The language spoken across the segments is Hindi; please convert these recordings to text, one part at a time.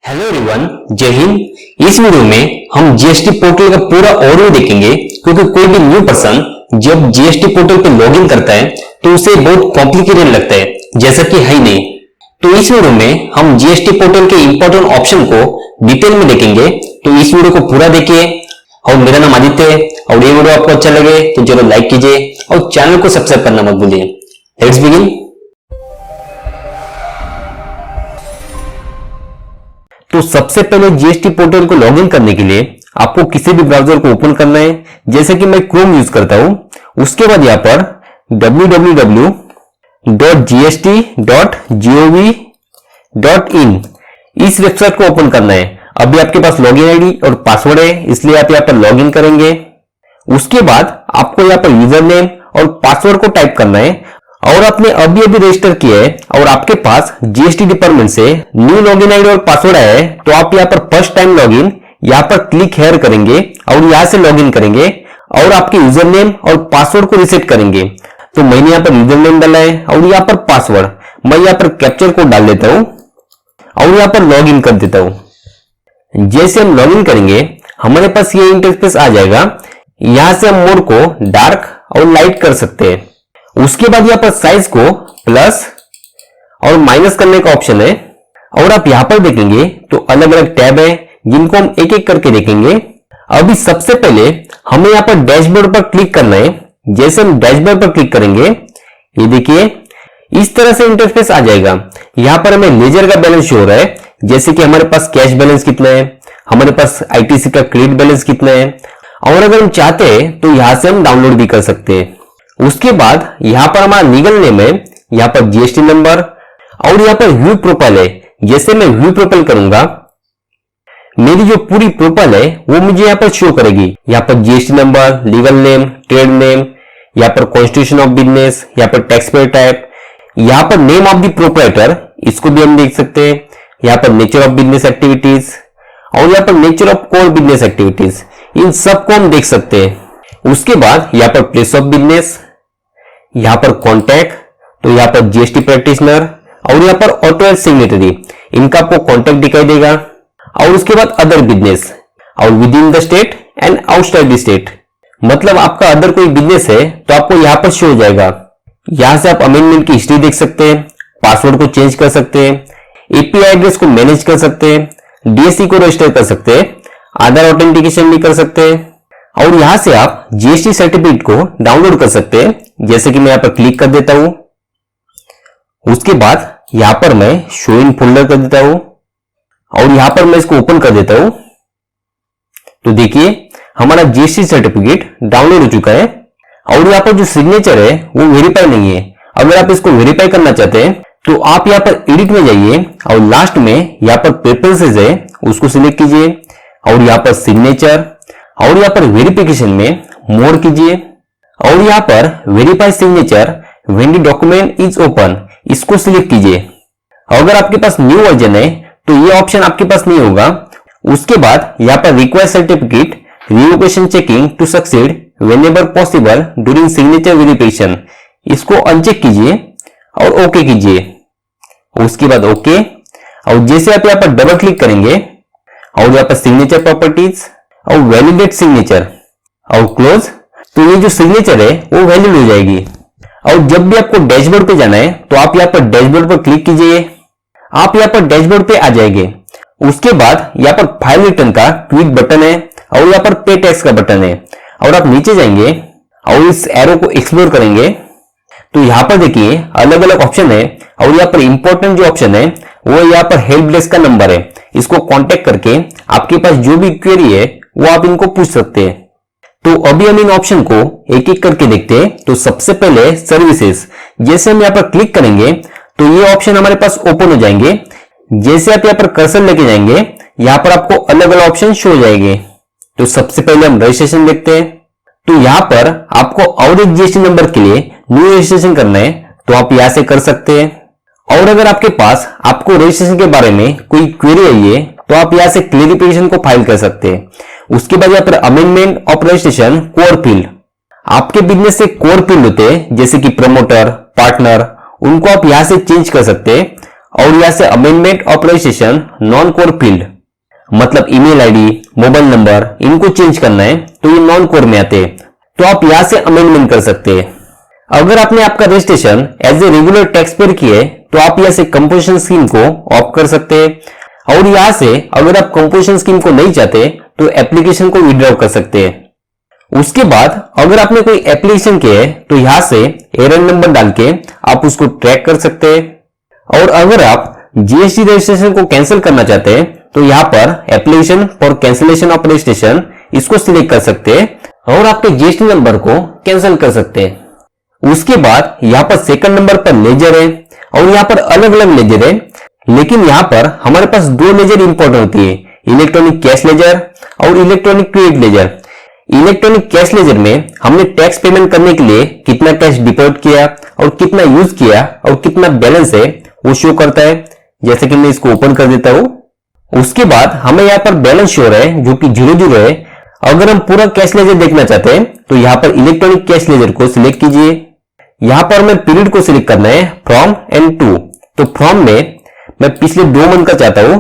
हेलो एवरीवन, जय हिंद। इस वीडियो में हम जीएसटी पोर्टल का पूरा ओवरव्यू देखेंगे, क्योंकि कोई भी न्यू पर्सन जब जीएसटी पोर्टल पे लॉगिन करता है तो उसे बहुत कॉम्प्लिकेटेड लगता है, जैसा कि है नहीं। तो इस वीडियो में हम जीएसटी पोर्टल के इंपॉर्टेंट ऑप्शन को डिटेल में देखेंगे। तो इस वीडियो को पूरा देखिए। और मेरा नाम आदित्य है, और ये वीडियो आपको अच्छा लगे तो जरूर लाइक कीजिए और चैनल को सब्सक्राइब करना मत भूलिए। Let's begin. तो सबसे पहले जीएसटी पोर्टल को लॉगिन करने के लिए आपको किसी भी ब्राउजर को ओपन करना है, जैसे कि मैं क्रोम यूज करता हूं। उसके बाद यहां पर www.gst.gov.in इस वेबसाइट को ओपन करना है। अभी आपके पास लॉगिन आईडी और पासवर्ड है, इसलिए आप यहां पर लॉगिन करेंगे। उसके बाद आपको यहां पर यूजर नेम और पासवर्ड को टाइप करना है। और आपने अभी रजिस्टर किया है और आपके पास जीएसटी डिपार्टमेंट से न्यू लॉगिन आईडी और पासवर्ड आया है, तो आप यहाँ पर फर्स्ट टाइम लॉगिन यहाँ पर क्लिक हेयर करेंगे और यहाँ से लॉगिन करेंगे और आपके यूजर नेम और पासवर्ड को रिसेट करेंगे। तो मैंने यहाँ पर यूजर नेम डाला है और यहाँ पर पासवर्ड मैं यहाँ पर कैप्चर कोड डाल देता हूं और यहाँ पर लॉगिन कर देता हूं। जैसे हम लॉगिन करेंगे हमारे पास ये इंटरफेस आ जाएगा। यहां से हम मोड को डार्क और लाइट कर सकते हैं। उसके बाद यहाँ पर साइज को प्लस और माइनस करने का ऑप्शन है। और आप यहां पर देखेंगे तो अलग अलग टैब है, जिनको हम एक एक करके देखेंगे। अभी सबसे पहले हमें यहाँ पर डैशबोर्ड पर क्लिक करना है। जैसे हम डैशबोर्ड पर क्लिक करेंगे, ये देखिए इस तरह से इंटरफेस आ जाएगा। यहाँ पर हमें लेजर का बैलेंस शो हो रहा है, जैसे कि हमारे पास कैश बैलेंस कितना है, हमारे पास आईटीसी का क्रेडिट बैलेंस कितना है। और अगर हम चाहते हैं तो यहां से हम डाउनलोड भी कर सकते हैं। उसके बाद यहां पर हमारा लीगल नेम है, यहां पर जीएसटी नंबर और यहां पर व्यू प्रोफाइल है। जैसे मैं व्यू प्रोफाइल करूंगा, मेरी जो पूरी प्रोफाइल है वो मुझे यहां पर शो करेगी। यहां पर GST number, legal name, trade name, यहां पर कॉन्स्टिट्यूशन ऑफ बिजनेस, यहां पर टैक्स पेयर टाइप, यहां पर नेम ऑफ द प्रोप्राइटर, इसको भी हम देख सकते हैं। यहां पर नेचर ऑफ बिजनेस एक्टिविटीज और यहां पर nature of core business activities, इन सबको हम देख सकते हैं। उसके बाद यहां पर प्लेस ऑफ बिजनेस, यहां पर कॉन्टैक्ट, तो यहां पर जीएसटी प्रैक्टिशनर और यहां पर ऑथराइज्ड सिग्नेटरी, इनका आपको कॉन्टैक्ट दिखाई देगा। और उसके बाद अदर बिजनेस और with in the state and outside the state, मतलब आपका अदर कोई बिजनेस है तो आपको यहां पर शो हो जाएगा। यहां से आप अमेंडमेंट की हिस्ट्री देख सकते हैं, पासवर्ड को चेंज कर सकते हैं, एपीआई एड्रेस को मैनेज कर सकते हैं, डीएससी को रजिस्टर कर सकते हैं, आधार ऑथेंटिकेशन भी कर सकते हैं। और यहां से आप जीएसटी सर्टिफिकेट को डाउनलोड कर सकते हैं। जैसे कि मैं यहां पर क्लिक कर देता हूं। उसके बाद यहां पर मैं शो इन फोल्डर कर देता हूं और यहां पर मैं इसको ओपन कर देता हूं। तो देखिए हमारा जीएसटी सर्टिफिकेट डाउनलोड हो चुका है। और यहां पर जो सिग्नेचर है वो वेरीफाई नहीं है। अगर आप इसको वेरीफाई करना चाहते हैं तो आप यहां पर एडिट में जाइए और लास्ट में यहां पर प्रेफरेंसेस है, उसको सिलेक्ट कीजिए और यहां पर सिग्नेचर और यहां पर वेरिफिकेशन में मोर कीजिए और यहां पर verify signature when the document is open, इसको सिलेक्ट कीजिए। अगर आपके पास न्यू वर्जन है तो ये ऑप्शन आपके पास नहीं होगा। उसके बाद यहां पर require certificate revocation checking to succeed whenever possible during signature verification, इसको अनचेक कीजिए और ओके कीजिए। उसके बाद ओके। और जैसे आप यहां पर डबल क्लिक करेंगे और यहां पर सिग्नेचर प्रॉपर्टीज और वैलिडेट सिग्नेचर और क्लोज, तो ये जो सिग्नेचर है वो वैलिड हो जाएगी। और जब भी आपको डैशबोर्ड पे जाना है तो आप यहाँ पर डैशबोर्ड पर क्लिक कीजिए। आप यहाँ पर डैशबोर्ड पे आ जाएंगे। उसके बाद यहाँ पर फाइल रिटर्न का ट्वीट बटन है और यहाँ पर पे टैक्स का बटन है। और आप नीचे जाएंगे और इस एरो को एक्सप्लोर करेंगे तो यहाँ पर देखिए अलग अलग ऑप्शन है। और यहाँ पर इंपॉर्टेंट जो ऑप्शन है वो यहाँ पर हेल्प डेस्क का नंबर है, इसको कांटेक्ट करके आपके पास जो भी क्वेरी है वो आप इनको पूछ सकते हैं। तो अभी हम इन ऑप्शन को एक एक करके देखते हैं। तो सबसे पहले सर्विसेज, जैसे हम यहाँ पर क्लिक करेंगे तो ये ऑप्शन हमारे पास ओपन हो जाएंगे। जैसे आप यहाँ पर कर्सर लेके जाएंगे यहाँ पर आपको अलग अलग ऑप्शन शो हो जाएंगे। तो सबसे पहले हम रजिस्ट्रेशन देखते हैं। तो यहाँ पर आपको और एक जीएसटी नंबर के लिए न्यू रजिस्ट्रेशन करना है तो आप यहाँ से कर सकते हैं। और अगर आपके पास आपको रजिस्ट्रेशन के बारे में कोई क्वेरी आई है तो आप यहाँ से क्लेरिफिकेशन को फाइल कर सकते हैं। उसके बाद यहाँ पर amendment of registration core field, आपके बिजनेस से कोर फील्ड होते हैं जैसे कि प्रमोटर, पार्टनर, उनको आप यहाँ से चेंज कर सकते हैं। और यहाँ से amendment of registration non core field, मतलब ईमेल आईडी, मोबाइल नंबर, इनको चेंज करना है तो ये नॉन कोर में आते हैं, तो आप यहाँ से अमेंडमेंट कर सकते हैं। अगर आपने आपका registration as a regular taxpayer किया है तो आप यहाँ से कंपोजिशन स्कीम को ऑफ कर सकते हैं, और यहाँ से अगर आप कंपोजिशन स्कीम को नहीं चाहते तो एप्लीकेशन को विड्रॉ कर सकते हैं। उसके बाद अगर आपने कोई एप्लीकेशन किया है तो यहाँ से एरर नंबर डाल के आप उसको ट्रैक कर सकते हैं। और अगर आप जीएसटी रजिस्ट्रेशन को कैंसिल करना चाहते हैं तो यहाँ पर application for cancellation of registration इसको सिलेक्ट कर सकते हैं और आपके जीएसटी नंबर को कैंसिल कर सकते हैं। उसके बाद यहाँ पर सेकंड नंबर पर लेजर है और यहाँ पर अलग अलग लेजर है, लेकिन यहाँ पर हमारे पास दो लेजर इंपॉर्टेंट होती है, इलेक्ट्रॉनिक कैश लेजर और electronic credit ledger. Electronic cash ledger में हमने टैक्स पेमेंट करने के लिए कितना कैश डिपॉजिट किया और कितना यूज किया और कितना बैलेंस है वो शो करता है। जैसे कि मैं इसको ओपन कर देता हूं। उसके बाद हमें यहाँ पर बैलेंस शो है जो कि 00 है। अगर हम पूरा कैश लेजर देखना चाहते हैं तो यहाँ पर इलेक्ट्रॉनिक कैश लेजर को सिलेक्ट कीजिए। यहाँ पर हमें पीरियड को सिलेक्ट करना है फ्रॉम एंड टू, तो फ्रॉम में मैं पिछले 2 मंथ का चाहता हूं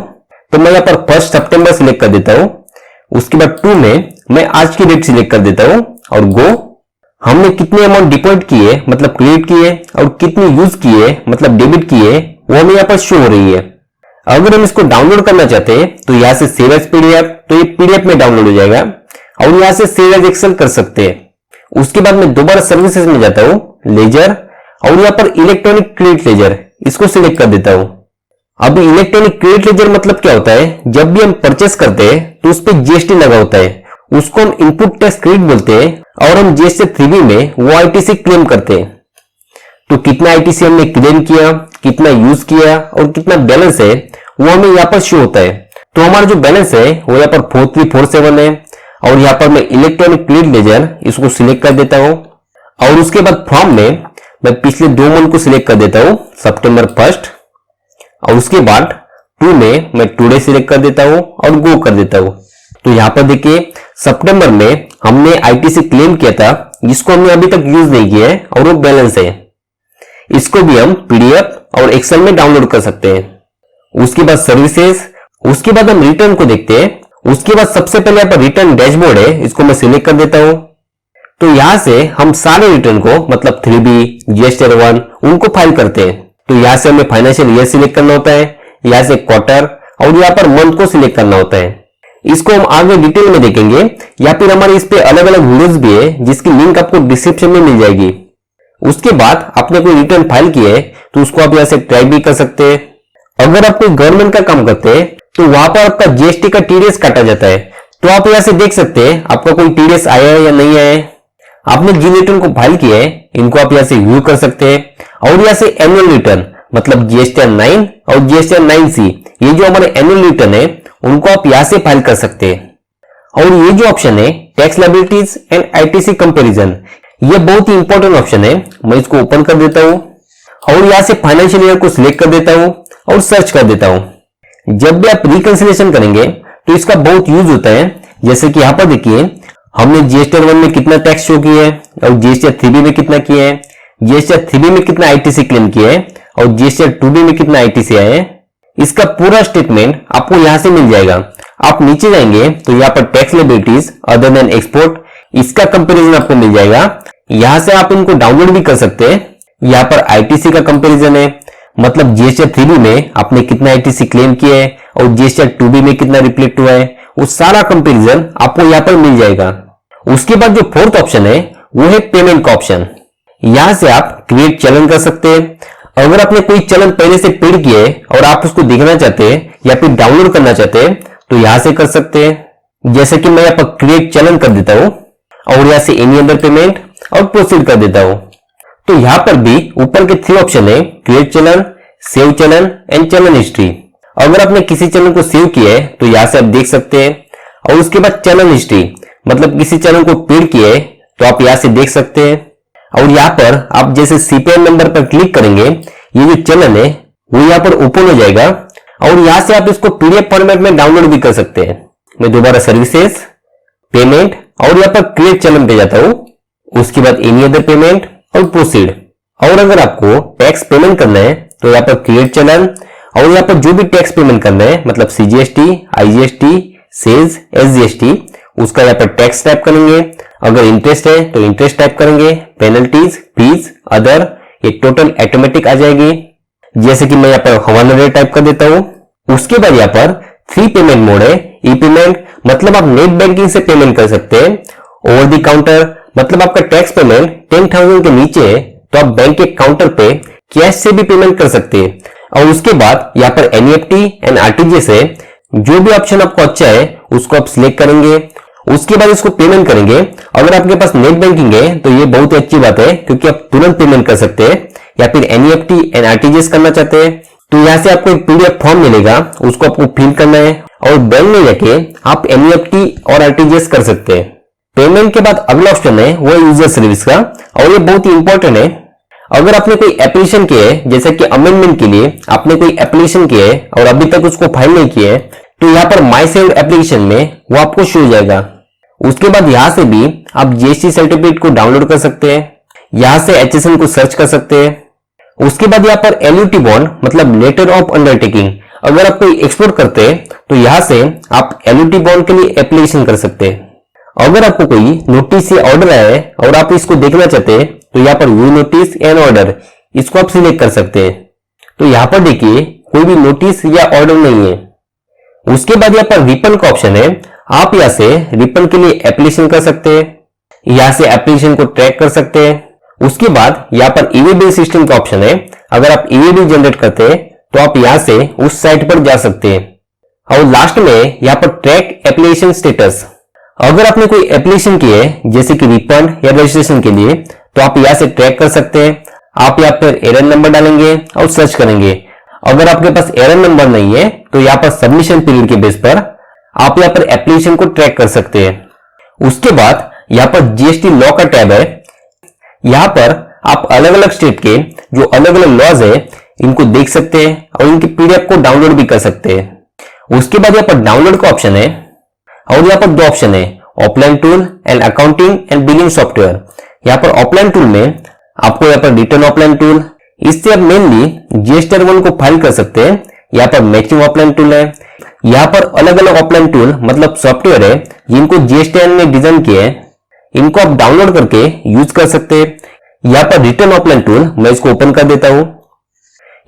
तो मैं यहाँ पर 1 सितंबर सिलेक्ट कर देता हूं। उसके बाद टू में मैं आज की डेट सिलेक्ट कर देता हूं और गो। हमने कितने अमाउंट डिपॉजिट किए मतलब क्रेडिट किए और कितनी यूज किए मतलब डेबिट किए वो हमें यहाँ पर शो हो रही है। अगर हम इसको डाउनलोड करना चाहते हैं तो यहाँ से सेव एज पीडीएफ, तो ये पीडीएफ में डाउनलोड हो जाएगा और यहाँ से सेव एज एक्सेल कर सकते हैं। उसके बाद मैं दोबारा सर्विसेज में जाता हूँ, लेजर, और यहाँ पर इलेक्ट्रॉनिक क्रेडिट लेजर इसको सिलेक्ट कर देता हूँ। अब इलेक्ट्रॉनिक क्रेडिट लेजर मतलब क्या होता है, जब भी हम परचेस करते हैं तो उस पर जीएसटी लगा होता है, उसको हम इनपुट टैक्स क्रेडिट बोलते हैं और हम जीएसटी 3B में वो आईटीसी क्लेम करते हैं। तो कितना आईटीसी हमने क्लेम किया, कितना यूज किया और कितना बैलेंस है वो हमें यहाँ पर शो होता है। तो हमारा जो बैलेंस है वो यहाँ पर 4347 है और यहाँ पर मैं इलेक्ट्रॉनिक क्रेडिट लेजर इसको सिलेक्ट कर देता हूँ और उसके बाद फॉर्म में मैं पिछले 2 मंथ को सिलेक्ट कर देता हूँ सितंबर 1 और उसके बाद टू में मैं टुडे सिलेक्ट कर देता हूँ और गो कर देता हूँ। तो यहाँ पर देखिए सितंबर में हमने आईटीसी क्लेम किया था जिसको हमने अभी तक यूज नहीं किया है और वो बैलेंस है। इसको भी हम पीडीएफ और एक्सेल में डाउनलोड कर सकते हैं। उसके बाद सर्विसेज, उसके बाद हम रिटर्न को देखते हैं। उसके बाद सबसे पहले यहाँ पर रिटर्न डैशबोर्ड है, इसको मैं सिलेक्ट कर देता हूं। तो यहां से हम सारे रिटर्न को मतलब 3B, GST 1 उनको फाइल करते हैं। तो यहां से हमें फाइनेंशियल ईयर सिलेक्ट करना होता है, यहां से क्वार्टर और यहाँ पर मंथ को सिलेक्ट करना होता है। इसको हम आगे डिटेल में देखेंगे या फिर हमारे इस पे अलग अलग वीडियोस भी है जिसकी लिंक आपको डिस्क्रिप्शन में मिल जाएगी। उसके बाद आपने कोई रिटर्न फाइल की है तो उसको आप यहाँ से ट्रैक भी कर सकते हैं। अगर आप कोई गवर्नमेंट का काम करते हैं तो वहां पर आपका जीएसटी का टीडीएस काटा जाता है, तो आप यहाँ से देख सकते हैं आपका कोई टीडीएस आया है या नहीं आया है। आपने जिन रिटर्न को फाइल किया है इनको आप यहाँ से व्यू कर सकते हैं और यहाँ से एनुअल रिटर्न मतलब जीएसटी 9 और जीएसटी 9C ये जो हमारे एनुअल रिटर्न है उनको आप यहाँ से फाइल कर सकते हैं। और ये जो ऑप्शन है tax liabilities and ITC comparison, ये बहुत ही इंपॉर्टेंट ऑप्शन है। मैं इसको ओपन कर देता हूं और यहाँ से फाइनेंशियल ईयर को सिलेक्ट कर देता हूं और सर्च कर देता हूं। जब भी आप रिकंसिलिएशन करेंगे तो इसका बहुत यूज होता है। जैसे कि यहाँ पर देखिए हमने जीएसटी 1 में कितना टैक्स शो किया है और जीएसटी 3B में कितना किया है, जीएसटी 3B में कितना आईटीसी क्लेम किया है और जीएसटी 2B में कितना आईटीसी आया है। इसका पूरा स्टेटमेंट आपको यहां से मिल जाएगा। आप नीचे जाएंगे तो यहाँ पर tax liabilities other than export, इसका कंपैरिजन आपको मिल जाएगा। यहां से आप इनको डाउनलोड भी कर सकते हैं। यहाँ पर आईटीसी का कंपैरिजन है, मतलब जीएसटी 3B में आपने कितना आईटीसी क्लेम किया है और जीएसटी 2B में कितना रिफ्लेक्ट हुआ है, वो सारा कंपैरिजन आपको यहाँ पर मिल जाएगा। उसके बाद जो फोर्थ ऑप्शन है वो है पेमेंट का ऑप्शन। यहां से आप क्रिएट चलन कर सकते हैं। अगर आपने कोई चलन पहले से पेड किया है और आप उसको देखना चाहते हैं या फिर डाउनलोड करना चाहते हैं तो यहां से कर सकते हैं। जैसे कि मैं यहाँ पर क्रिएट चलन कर देता हूं और यहाँ से एनी अदर पेमेंट और प्रोसीड कर देता हूं। तो यहां पर भी ऊपर के 3 ऑप्शन है, क्रिएट चलन, सेव चलन एंड चलन हिस्ट्री। अगर आपने किसी चलन को सेव किया है तो यहां से आप देख सकते हैं। और उसके बाद चलन हिस्ट्री मतलब किसी चलन को पेड किया है तो आप यहां से देख सकते हैं। और यहाँ पर आप जैसे सीपीआई नंबर पर क्लिक करेंगे ये जो चलन है वो यहाँ पर ओपन हो जाएगा और यहाँ से आप इसको पीडीएफ फॉर्मेट में डाउनलोड भी कर सकते हैं। मैं दोबारा सर्विसेज, पेमेंट और यहाँ पर क्रिएट चलन पे जाता हूँ। उसके बाद एनी अदर पेमेंट और प्रोसीड। और अगर आपको टैक्स पेमेंट करना है तो यहाँ पर क्रिएट चलन और यहाँ पर जो भी टैक्स पेमेंट करना है, मतलब CGST, IGST, सेल्स, SGST, उसका यहाँ पर टैक्स टाइप करेंगे। अगर इंटरेस्ट है तो इंटरेस्ट टाइप करेंगे, पेनल्टीज, फीस, अदर, ये टोटल ऑटोमेटिक आ जाएगी। जैसे कि मैं यहाँ पर 100 टाइप कर देता हूं। उसके बाद यहाँ पर 3 पेमेंट मोड है। ई पेमेंट मतलब आप नेट बैंकिंग से पेमेंट कर सकते हैं। ओवर द काउंटर मतलब आपका टैक्स पेमेंट 10,000 के नीचे है तो आप बैंक के काउंटर पे कैश से भी पेमेंट कर सकते हैं। और उसके बाद यहाँ पर NEFT एंड RTGS है। जो भी ऑप्शन आपको अच्छा है उसको आप सिलेक्ट करेंगे, उसके बाद इसको पेमेंट करेंगे। अगर आपके पास नेट बैंकिंग है तो ये बहुत ही अच्छी बात है, क्योंकि आप तुरंत पेमेंट कर सकते हैं। या फिर NEFT एंड RTGS करना चाहते हैं तो यहाँ से आपको एक PDF फॉर्म मिलेगा, उसको आपको फिल करना है और बैंक में जाके आप NEFT और RTGS कर सकते हैं। पेमेंट के बाद अगला ऑप्शन है वो यूजर सर्विस का, और ये बहुत ही इंपॉर्टेंट है। अगर आपने कोई एप्लीकेशन किया है, जैसे कि अमेंडमेंट के लिए आपने कोई एप्लीकेशन किया है और अभी तक उसको फाइल नहीं किया है, तो यहाँ पर माई सेव्ड एप्लीकेशन में वो आपको शो हो जाएगा। उसके बाद यहाँ से भी आप GST सर्टिफिकेट को डाउनलोड कर सकते हैं, यहाँ से HSN को सर्च कर सकते हैं। उसके बाद यहाँ पर LUT बॉन्ड मतलब लेटर ऑफ अंडरटेकिंग, अगर आप कोई एक्सपोर्ट करते हैं तो यहाँ से आप LUT बॉन्ड के लिए एप्लीकेशन कर सकते हैं। अगर आपको कोई नोटिस या ऑर्डर आया है और आप इसको देखना चाहते हैं तो यहाँ पर व्यू नोटिस एंड ऑर्डर, इसको आप सिलेक्ट कर सकते हैं। तो यहाँ पर देखिए कोई भी नोटिस या ऑर्डर नहीं है। उसके बाद यहाँ पर रिफंड का ऑप्शन है, आप यहाँ से रिफंड के लिए एप्लीकेशन कर सकते हैं, यहाँ से एप्लीकेशन को ट्रैक कर सकते हैं। उसके बाद यहाँ पर ई-वे बिल सिस्टम का ऑप्शन है, अगर आप ई-वे बिल जनरेट करते हैं तो आप यहाँ से उस साइट पर जा सकते हैं। और लास्ट में यहाँ पर ट्रैक एप्लीकेशन स्टेटस, अगर आपने कोई एप्लीकेशन की है जैसे कि रिफंड या रजिस्ट्रेशन के लिए तो आप यहाँ से ट्रैक कर सकते हैं। आप यहाँ पर एरर नंबर डालेंगे और सर्च करेंगे। अगर आपके पास एरर नंबर नहीं है तो यहाँ पर सबमिशन पीरियड के बेस पर आप यहाँ पर एप्लीकेशन को ट्रैक कर सकते हैं। उसके बाद यहाँ पर GST लॉ का टैब है, यहाँ पर आप अलग अलग स्टेट के जो अलग अलग लॉज है इनको देख सकते हैं और इनकी PDF को डाउनलोड भी कर सकते हैं। उसके बाद यहाँ पर डाउनलोड का ऑप्शन है और यहाँ पर 2 ऑप्शन है, offline tool and accounting and billing software. यहाँ पर ऑफलाइन टूल में आपको यहाँ पर रिटर्न ऑफलाइन टूल, इससे आप मेनली GST-R1 को फाइल कर सकते हैं। यहाँ पर मैचिंग ऑफलाइन टूल है, यहाँ पर अलग अलग ऑफलाइन टूल मतलब सॉफ्टवेयर है जिनको GST-R ने डिजाइन किया है, इनको आप डाउनलोड करके यूज कर सकते हैं। यहाँ पर रिटर्न ऑफलाइन टूल, मैं इसको ओपन कर देता हूं।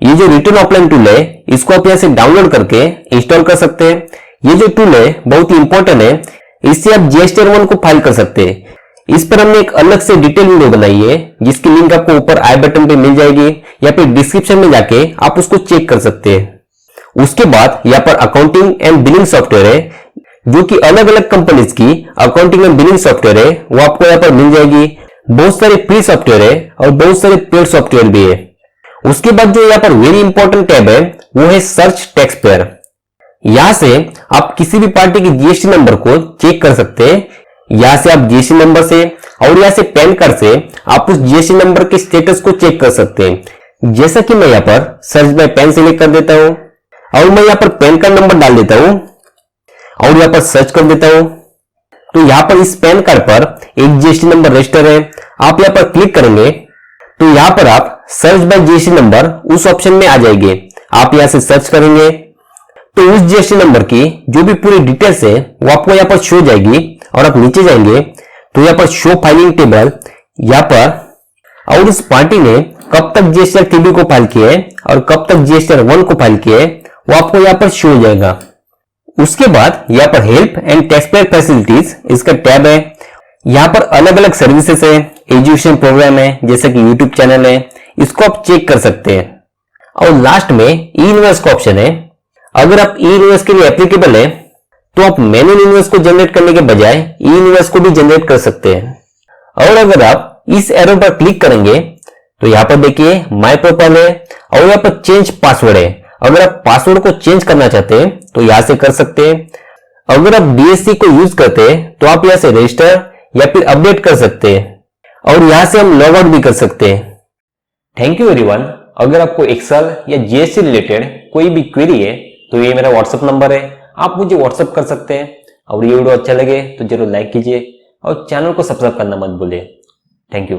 ये जो रिटर्न ऑफलाइन टूल है इसको आप यहाँ से डाउनलोड करके इंस्टॉल कर सकते हैं। ये जो टूल है बहुत ही इंपॉर्टेंट है, इससे आप GST-R1 को फाइल कर सकते हैं। इस पर हमने एक अलग से डिटेल वीडियो बनाई है जिसकी लिंक आपको ऊपर आई बटन पे मिल जाएगी या फिर डिस्क्रिप्शन में जाके आप उसको चेक कर सकते हैं। उसके बाद यहाँ पर अकाउंटिंग एंड बिलिंग सॉफ्टवेयर है, जो कि अलग अलग कंपनीज की अकाउंटिंग एंड बिलिंग सॉफ्टवेयर है, वो आपको यहाँ पर मिल जाएगी। बहुत सारे फ्री सॉफ्टवेयर है और बहुत सारे पेड सॉफ्टवेयर भी है। उसके बाद जो यहाँ पर वेरी इंपॉर्टेंट टैब है वो है सर्च टैक्स पेयर। यहां से आप किसी भी पार्टी की GST नंबर को चेक कर सकते हैं। यहां से आप GST नंबर से और यहां से पैन कार्ड से आप उस GST नंबर के स्टेटस को चेक कर सकते हैं। जैसा कि मैं यहाँ पर सर्च बाय पैन सिलेक्ट कर देता हूं और मैं यहाँ पर पैन कार्ड नंबर डाल देता हूं और यहाँ पर सर्च कर देता हूं। तो यहाँ पर इस पैन कार्ड पर एक GST नंबर रजिस्टर है, आप यहाँ पर क्लिक करेंगे तो यहाँ पर आप सर्च बाय GST नंबर उस ऑप्शन में आ जाएंगे। आप यहाँ से सर्च करेंगे तो उस GST नंबर की जो भी पूरी डिटेल्स है वो आपको यहाँ पर शो जाएगी। और आप नीचे जाएंगे तो यहाँ पर शो फाइलिंग टेबल, यहाँ पर और इस पार्टी ने कब तक GST-R3B को फाइल किया है और कब तक GST-R1 को फाइल किया है वो आपको यहाँ पर शो हो जाएगा। उसके बाद यहाँ पर help and tax payer facilities, इसका टैब है। यहाँ पर अलग अलग सर्विसेज है, एजुकेशन प्रोग्राम है जैसे कि यूट्यूब चैनल है, इसको आप चेक कर सकते हैं। और लास्ट में ई इनवॉइस का ऑप्शन है। अगर आप ई इनवॉइस के लिए एप्लीकेबल है तो आप मैनुअल इनवॉइस को जनरेट करने के बजाय ई इनवॉइस को भी जनरेट कर सकते हैं। और अगर आप इस एरो पर क्लिक करेंगे तो यहाँ पर देखिए माय प्रोफाइल है और यहाँ पर चेंज पासवर्ड है। अगर आप पासवर्ड को चेंज करना चाहते हैं तो यहाँ से कर सकते हैं। अगर आप DSC को यूज करते हैं तो आप यहाँ से रजिस्टर या फिर अपडेट कर सकते हैं और यहाँ से हम लॉग आउट भी कर सकते हैं। Thank you everyone. अगर आपको एक्सेल या GST रिलेटेड कोई भी क्वेरी है तो ये मेरा व्हाट्सएप नंबर है, आप मुझे व्हाट्सएप कर सकते हैं। और ये वीडियो अच्छा लगे तो जरूर लाइक कीजिए और चैनल को सब्सक्राइब करना मत भूलिए। Thank you.